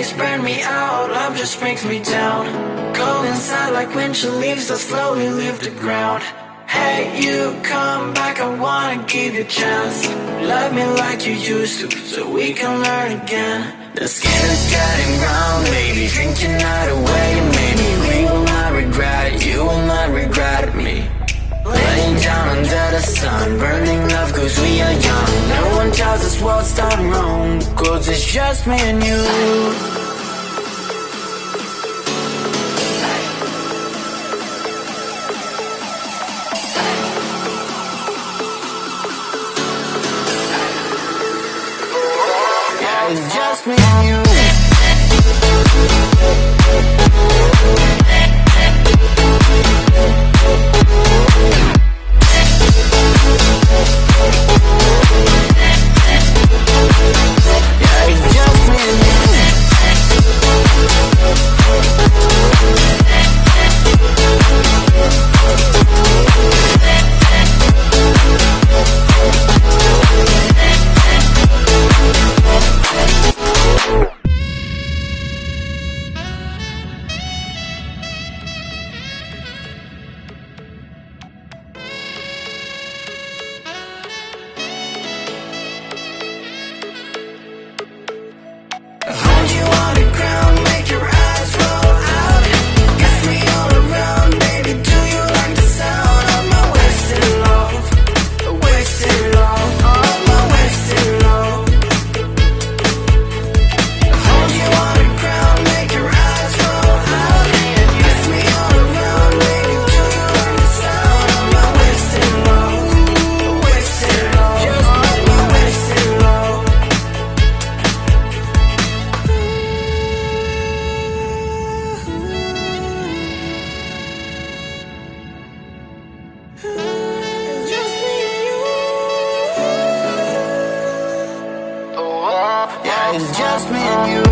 days burn me out, love just brings me down. Cold inside like winter leaves that slowly leave the ground. Hey, you come back, I wanna give you a chance. Love me like you used to, so we can learn again. The skin is getting brown, baby, drink your night away. Maybe we will not regret it, you will not regret me. Laying down under the sun, burning love cause we are young. No one tells us what's done wrong, cause it's just me and you. It's just me and you. Yeah, it's just me and you. Hold you on the ground, make your eyes roll out. Kiss me all around, baby, do you like the sound of my wasted love? Wasted love, of my wasted love. Hold you on the ground, make your eyes roll out. Kiss me all around, baby, do you like the sound of my wasted love? Wasted love, just of my wasted love. It's just me and you. Yeah, it's just me and you.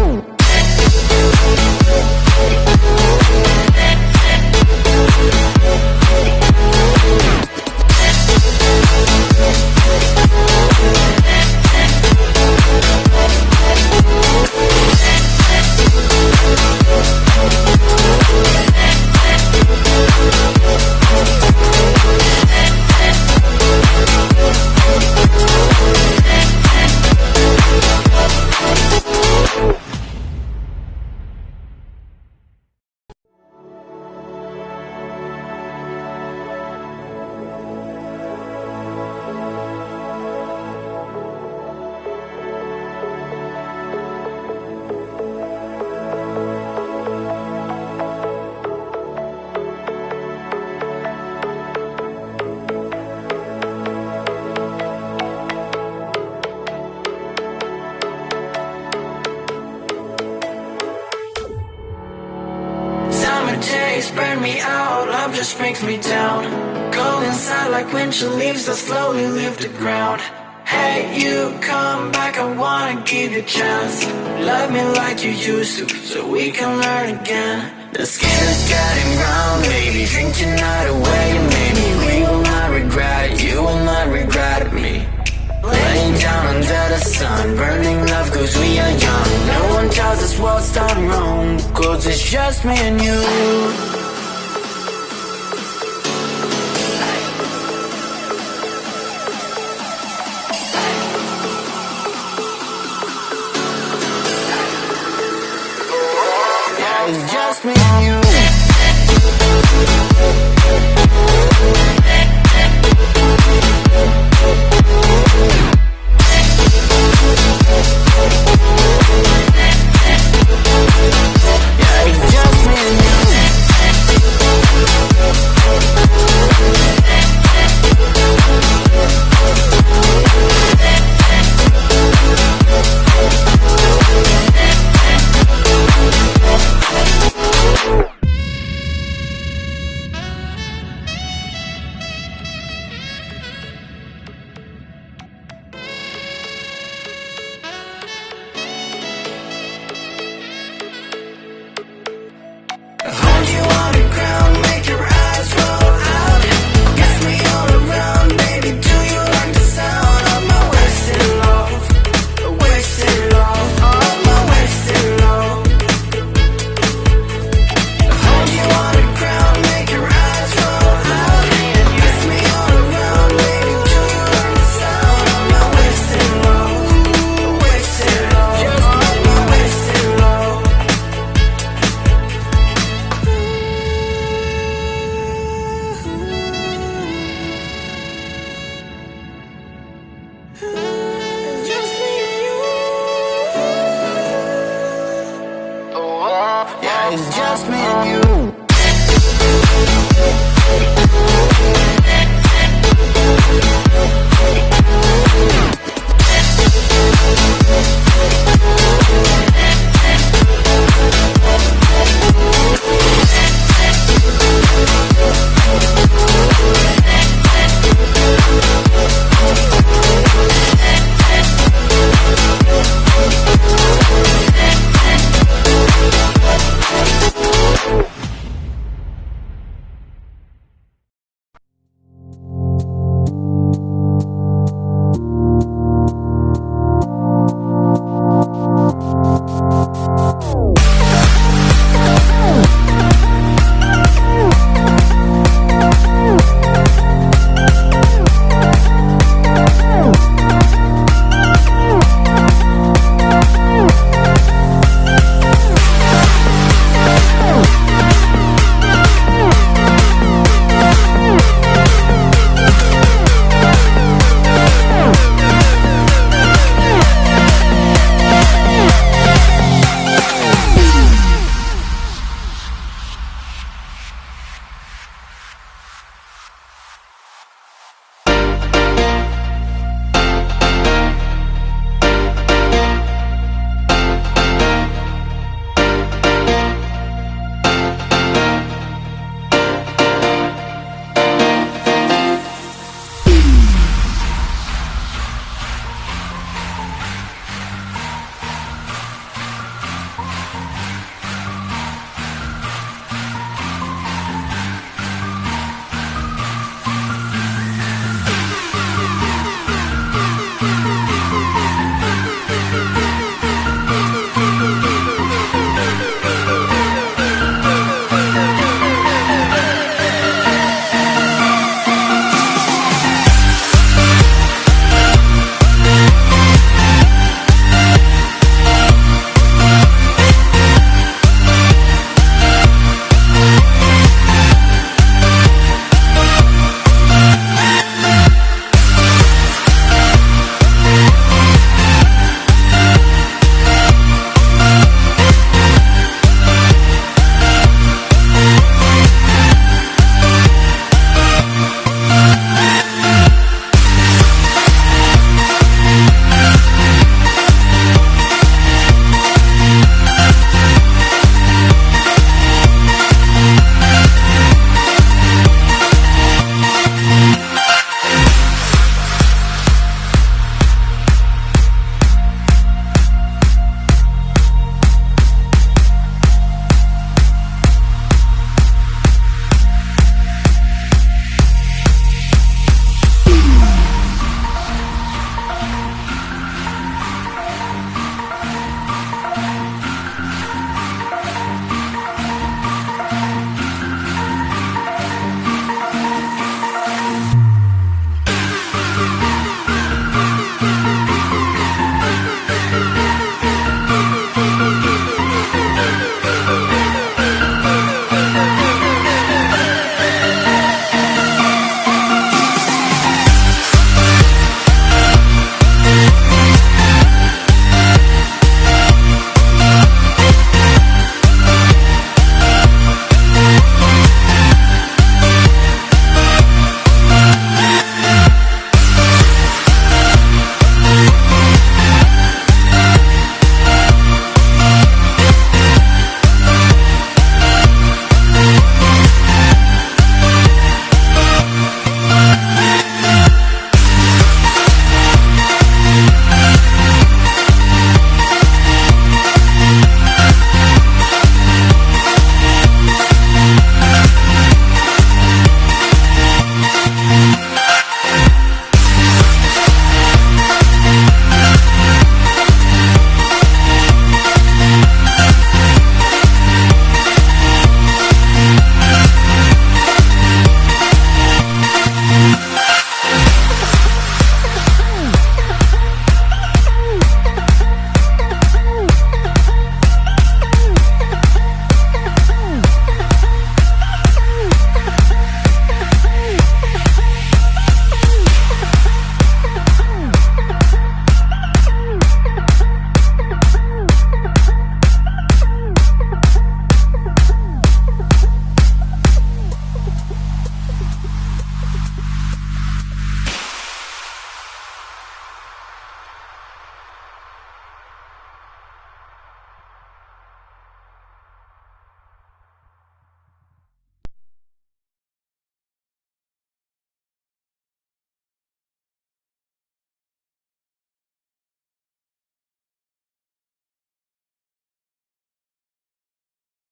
Days burn me out, love just brings me down. Cold inside like winter leaves that slowly leave the ground. Hey, you come back, I wanna give you a chance. Love me like you used to, so we can learn again. The skin is getting brown, baby, drink your night away. Maybe we will not regret it, you will not regret me. Laying down under the sun, burning love cause we are young. No one tells us what's done wrong, cause it's just me and you.